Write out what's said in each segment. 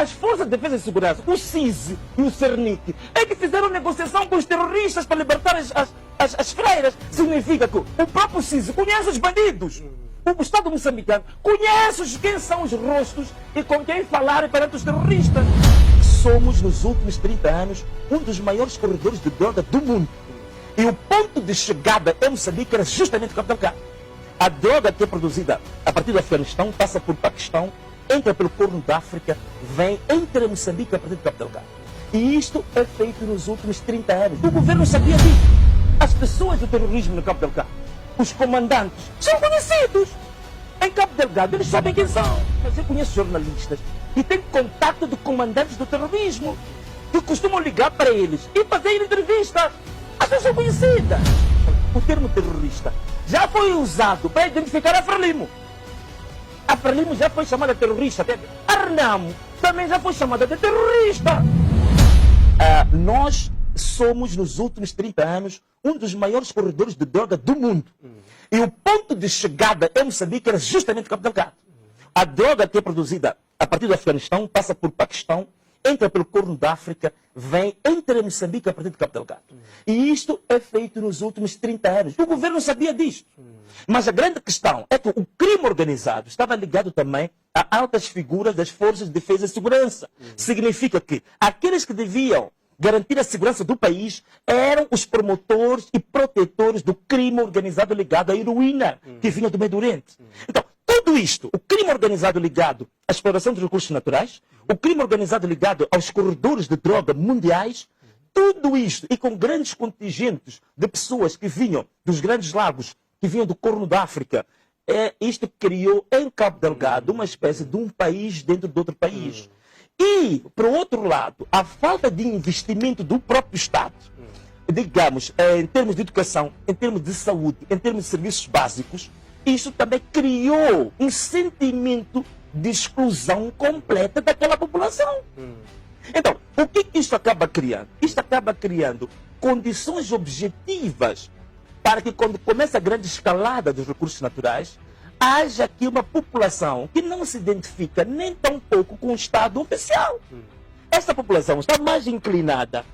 as Forças de Defesa e Segurança, o CISI e o CERNIC, é que fizeram negociação com os terroristas para libertar as freiras. Significa que o próprio CISI conhece os bandidos. O Estado moçambicano conhece quem são os rostos e com quem falar perante os terroristas. Somos, nos últimos 30 anos, um dos maiores corredores de droga do mundo. E o ponto de chegada em Moçambique era justamente o Cabo Delgado. A droga que é produzida a partir do Afeganistão passa por Paquistão, entra pelo Corno da África, vem, entra em Moçambique a partir do Cabo Delgado. E isto é feito nos últimos 30 anos. O governo sabia disso. As pessoas do terrorismo no Cabo Delgado, os comandantes, são conhecidos. Em Cabo Delgado, eles sabem quem são. Mas eu conheço jornalistas que têm contato de comandantes do terrorismo, que costumam ligar para eles e fazer entrevistas. As pessoas são conhecidas. O termo terrorista já foi usado para identificar a Frelimo. A Frelimo já foi chamada de terrorista. A Renamo também já foi chamada de terrorista. Nós somos, nos últimos 30 anos, um dos maiores corredores de droga do mundo. E o ponto de chegada em Moçambique era justamente o Cabo Delgado. A droga que é produzida a partir do Afeganistão passa por Paquistão, entra pelo Corno da África, vem, entra em Moçambique a partir do Cabo Delgado. E isto é feito nos últimos 30 anos. O governo sabia disto. Mas a grande questão é que o crime organizado estava ligado também a altas figuras das Forças de Defesa e Segurança. Significa que aqueles que deviam garantir a segurança do país eram os promotores e protetores do crime organizado ligado à heroína que vinha do Médio Oriente. Então, tudo isto, o crime organizado ligado à exploração dos recursos naturais, o crime organizado ligado aos corredores de droga mundiais, tudo isto, e com grandes contingentes de pessoas que vinham dos grandes lagos, que vinham do Corno da África, isto criou em Cabo Delgado uma espécie de um país dentro de outro país. E, por outro lado, a falta de investimento do próprio Estado, digamos, em termos de educação, em termos de saúde, em termos de serviços básicos, isso também criou um sentimento de exclusão completa daquela população. Então, o que isto acaba criando? Isto acaba criando condições objetivas para que, quando começa a grande escalada dos recursos naturais, haja aqui uma população que não se identifica nem tão pouco com o Estado oficial. Essa população está mais inclinada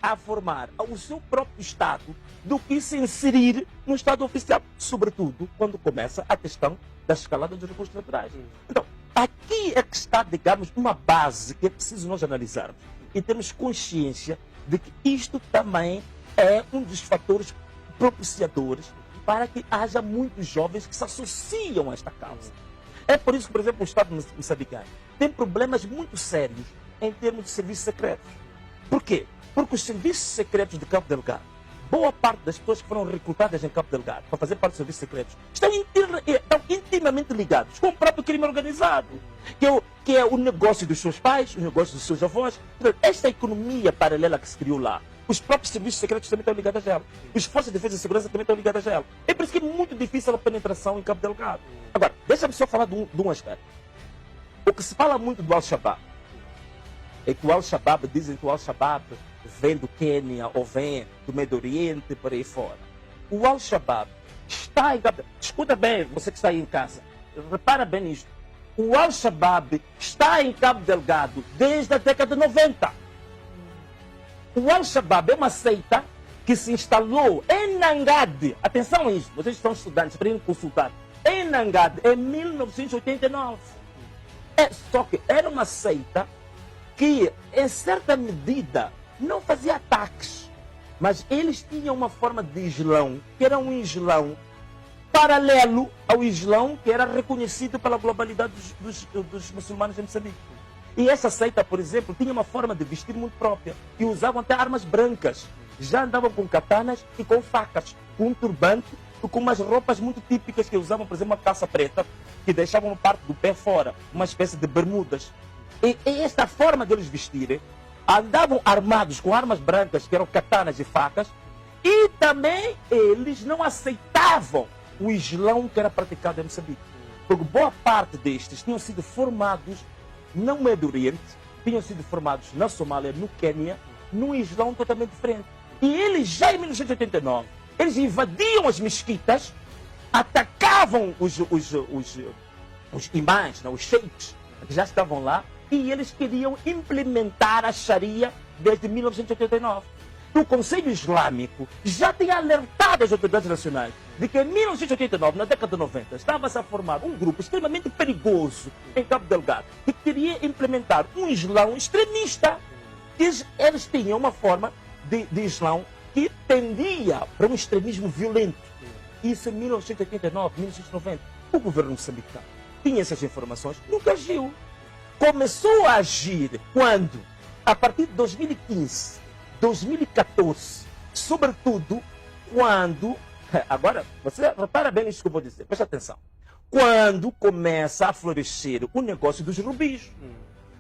a formar o seu próprio Estado do que se inserir no Estado oficial, sobretudo quando começa a questão da escalada dos recursos naturais. Então, aqui é que está, digamos, uma base que é preciso nós analisarmos e termos consciência de que isto também é um dos fatores propiciadores para que haja muitos jovens que se associam a esta causa. É por isso que, por exemplo, o Estado moçambicano tem problemas muito sérios em termos de serviços secretos. Por quê? Porque os serviços secretos de Cabo Delgado, boa parte das pessoas que foram recrutadas em Cabo Delgado para fazer parte dos serviços secretos, estão intimamente ligados com o próprio crime organizado, que é o negócio dos seus pais, o negócio dos seus avós. Esta economia paralela que se criou lá, os próprios serviços secretos também estão ligados a ela. As Forças de Defesa e Segurança também estão ligadas a ela. É por isso que é muito difícil a penetração em Cabo Delgado. Agora, deixa-me só falar de um aspecto. O que se fala muito do Al-Shabaab é que o Al-Shabaab, dizem que o Al-Shabaab vem do Quênia ou vem do Médio Oriente, por aí fora. O Al-Shabaab está em Cabo Delgado. Escuta bem, você que está aí em casa. Repara bem nisto. O Al-Shabaab está em Cabo Delgado desde a década de 90. O Al-Shabaab é uma seita que se instalou em Nangade. Atenção a isso, vocês estão estudantes, para irem consultar. Em Nangade, em 1989. Só que era uma seita que, em certa medida, não fazia ataques. Mas eles tinham uma forma de islão, que era um islão paralelo ao islão que era reconhecido pela globalidade dos muçulmanos em Moçambique. E essa seita, por exemplo, tinha uma forma de vestir muito própria. E usavam até armas brancas. Já andavam com katanas e com facas, com um turbante e com umas roupas muito típicas que usavam, por exemplo, uma calça preta, que deixavam uma parte do pé fora, uma espécie de bermudas. E esta forma deles vestirem, andavam armados com armas brancas, que eram katanas e facas, e também eles não aceitavam o islão que era praticado em Moçambique. Porque boa parte destes tinham sido formados no Médio Oriente, tinham sido formados na Somália, no Quênia, num islão totalmente diferente. E eles, já em 1989, eles invadiam as mesquitas, atacavam os imãs, os sheiks, que já estavam lá, e eles queriam implementar a Sharia desde 1989. O Conselho Islâmico já tinha alertado as autoridades nacionais de que em 1989, na década de 90, estava-se a formar um grupo extremamente perigoso em Cabo Delgado, que queria implementar um Islão extremista. Eles tinham uma forma de Islão que tendia para um extremismo violento. Isso em 1989, 1990. O governo moçambicano tinha essas informações, nunca agiu. Começou a agir quando, a partir de 2015, 2014, sobretudo quando, agora, você repara bem nisso que eu vou dizer, presta atenção, quando começa a florescer o negócio dos rubis,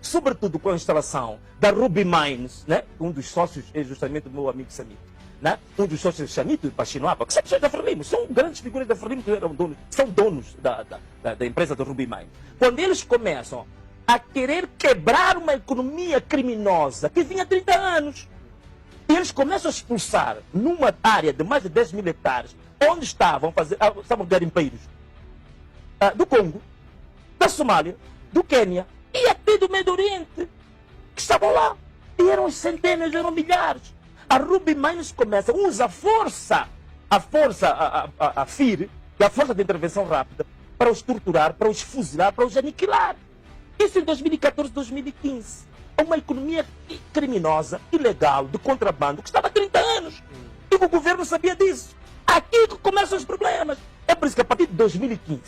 sobretudo com a instalação da Ruby Mines, né? Um dos sócios é justamente o meu amigo Samito, né? Um dos sócios de Chamito e Pachinoapa, que são pessoas da Frelimo, são grandes figuras da Frelimo que são donos da empresa da Ruby Mines. Quando eles começam a querer quebrar uma economia criminosa que vinha há 30 anos, e eles começam a expulsar numa área de mais de 10 mil hectares, onde estavam garimpeiros do Congo, da Somália, do Quênia e até do Médio Oriente, que estavam lá. E eram centenas, eram milhares. A Ruby Mines começa, usa a FIR, que é a Força de Intervenção Rápida, para os torturar, para os fuzilar, para os aniquilar. Isso em 2014, 2015. É uma economia criminosa, ilegal, de contrabando, que estava há 30 anos. E o governo sabia disso. Aqui que começam os problemas. É por isso que a partir de 2015,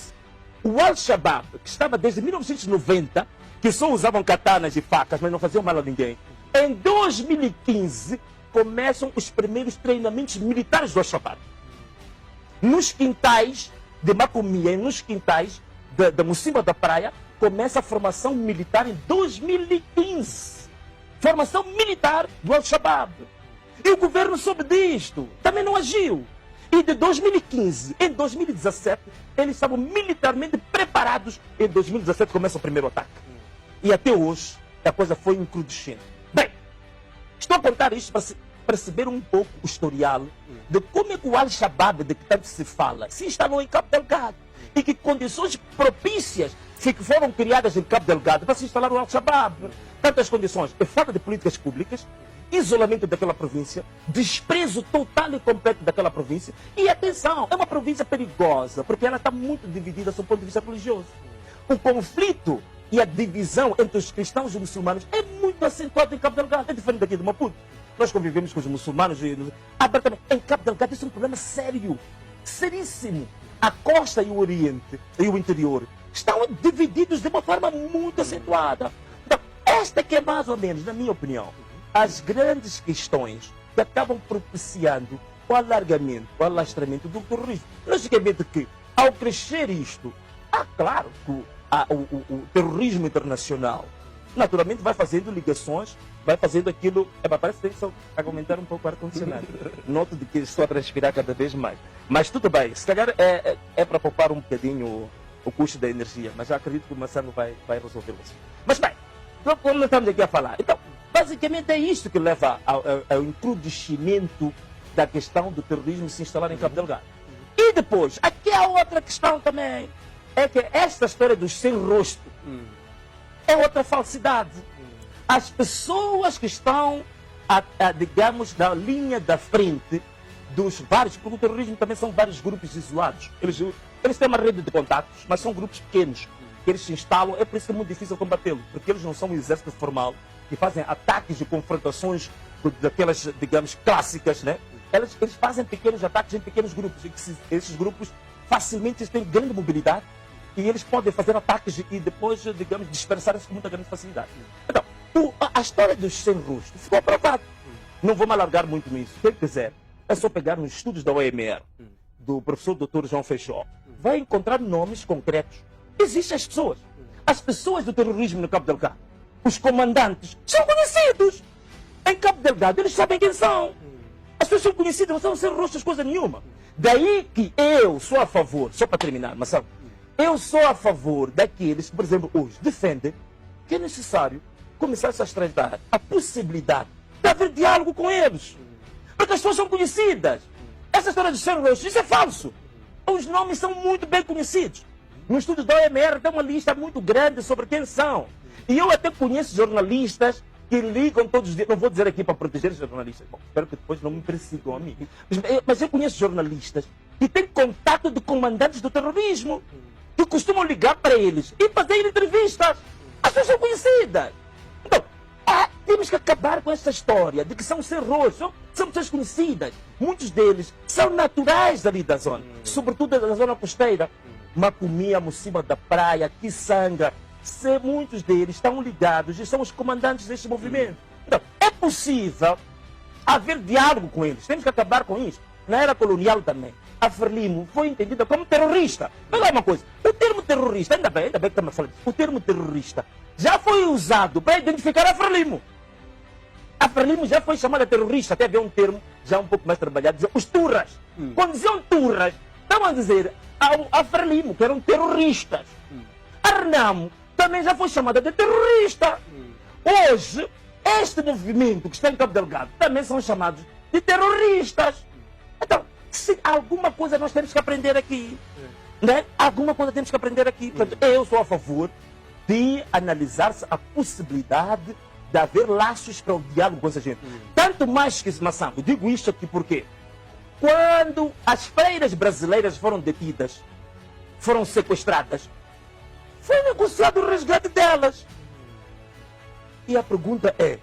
o Al-Shabaab, que estava desde 1990, que só usavam katanas e facas, mas não faziam mal a ninguém, em 2015 começam os primeiros treinamentos militares do Al-Shabaab. Nos quintais de Macomia, nos quintais da Mocimba da Praia, começa a formação militar em 2015. Formação militar do Al-Shabaab. E o governo soube disto, também não agiu. E de 2015 em 2017, eles estavam militarmente preparados. Em 2017 começa o primeiro ataque. E até hoje, a coisa foi incrudescente. Bem, estou a contar isto para perceber um pouco o historial de como é que o Al-Shabaab, de que tanto se fala, se instalou em Cabo Delgado. E que condições propícias que foram criadas em Cabo Delgado para se instalar o Al-Shabaab. Tantas condições, é falta de políticas públicas, isolamento daquela província, desprezo total e completo daquela província. E atenção, é uma província perigosa, porque ela está muito dividida do ponto de vista religioso. O conflito e a divisão entre os cristãos e os muçulmanos é muito acentuado em Cabo Delgado. É diferente daqui de Maputo. Nós convivemos com os muçulmanos abertamente. Em Cabo Delgado isso é um problema sério, seríssimo. A costa e o Oriente e o interior estão divididos de uma forma muito acentuada. Então, esta que é mais ou menos, na minha opinião, as grandes questões que acabam propiciando o alargamento, o alastramento do terrorismo. Logicamente que, ao crescer isto, claro que o terrorismo internacional naturalmente vai fazendo ligações, vai fazendo aquilo. Parece que tem que aumentar um pouco o ar-condicionado. Noto de que estou a transpirar cada vez mais. Mas tudo bem, se calhar é para poupar um bocadinho o custo da energia, mas já acredito que o Massano vai resolver isso. Mas bem, como nós estamos aqui a falar, então, basicamente é isto que leva ao encrudescimento da questão do terrorismo se instalar em Cabo Delgado. E depois, aqui há outra questão também, é que esta história dos sem rosto é outra falsidade. As pessoas que estão, digamos, na linha da frente dos vários, porque o terrorismo também são vários grupos isolados. Eles têm uma rede de contatos, mas são grupos pequenos, que eles se instalam, é por isso que é muito difícil combatê-lo, porque eles não são um exército formal, que fazem ataques e confrontações daquelas, digamos, clássicas, né? Eles fazem pequenos ataques em pequenos grupos, e esses grupos facilmente têm grande mobilidade, e eles podem fazer ataques e depois, digamos, dispersar-se com muita grande facilidade. Então, a história dos sem rosto ficou aprovada. Não vou me alargar muito nisso. Quem quiser, é só pegar nos estudos da OMR, do professor Dr. João Feijó, vai encontrar nomes concretos. Existem as pessoas. As pessoas do terrorismo no Cabo Delgado, os comandantes, são conhecidos. Em Cabo Delgado, eles sabem quem são. As pessoas são conhecidas, não são sem rostos, coisa nenhuma. Daí que eu sou a favor, só para terminar, mas sabe, eu sou a favor daqueles que, por exemplo, hoje defendem que é necessário começar a estreitar a possibilidade de haver diálogo com eles. Porque as pessoas são conhecidas. Essa história de sem rostos, isso é falso. Os nomes são muito bem conhecidos. No estudo da OMR tem uma lista muito grande sobre quem são. E eu até conheço jornalistas que ligam todos os dias. Não vou dizer aqui para proteger os jornalistas. Bom, espero que depois não me persigam a mim. Mas eu conheço jornalistas que têm contato de comandantes do terrorismo, que costumam ligar para eles e fazer entrevistas. As pessoas são conhecidas. Então, temos que acabar com essa história de que são serros, são pessoas conhecidas. Muitos deles são naturais ali da zona, sobretudo da zona costeira. Macomia, Mocima da Praia, Kisanga. Muitos deles estão ligados e são os comandantes deste movimento. Então, é possível haver diálogo com eles. Temos que acabar com isso. Na era colonial também, a Frelimo foi entendida como terrorista. Mas olha uma coisa, o termo terrorista, ainda bem que estamos falando, o termo terrorista já foi usado para identificar a Frelimo. A Frelimo já foi chamada terrorista, até havia um termo já um pouco mais trabalhado, dizia, os turras. Quando diziam turras, estavam a dizer a Frelimo, que eram terroristas. A Renamo também já foi chamada de terrorista. Hoje, este movimento que está em Cabo Delgado também são chamados de terroristas. Então, se alguma coisa nós temos que aprender aqui. Né? Alguma coisa temos que aprender aqui. Portanto, eu sou a favor de analisar-se a possibilidade de haver laços para o diálogo com essa gente. Tanto mais que, Massambo, digo isto aqui porque quando as freiras brasileiras foram detidas, foram sequestradas, foi negociado o resgate delas. E a pergunta é,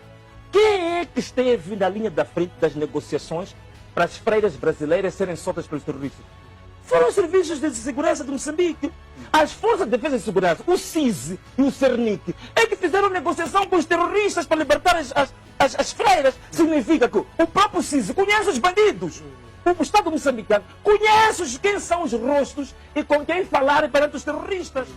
quem é que esteve na linha da frente das negociações para as freiras brasileiras serem soltas pelos terroristas? Foram os serviços de segurança de Moçambique. As Forças de Defesa e Segurança, o CISE e o CERNIC, é que fizeram negociação com os terroristas para libertar as freiras. Significa que o próprio CISE conhece os bandidos. O Estado moçambicano conhece quem são os rostos e com quem falar perante os terroristas.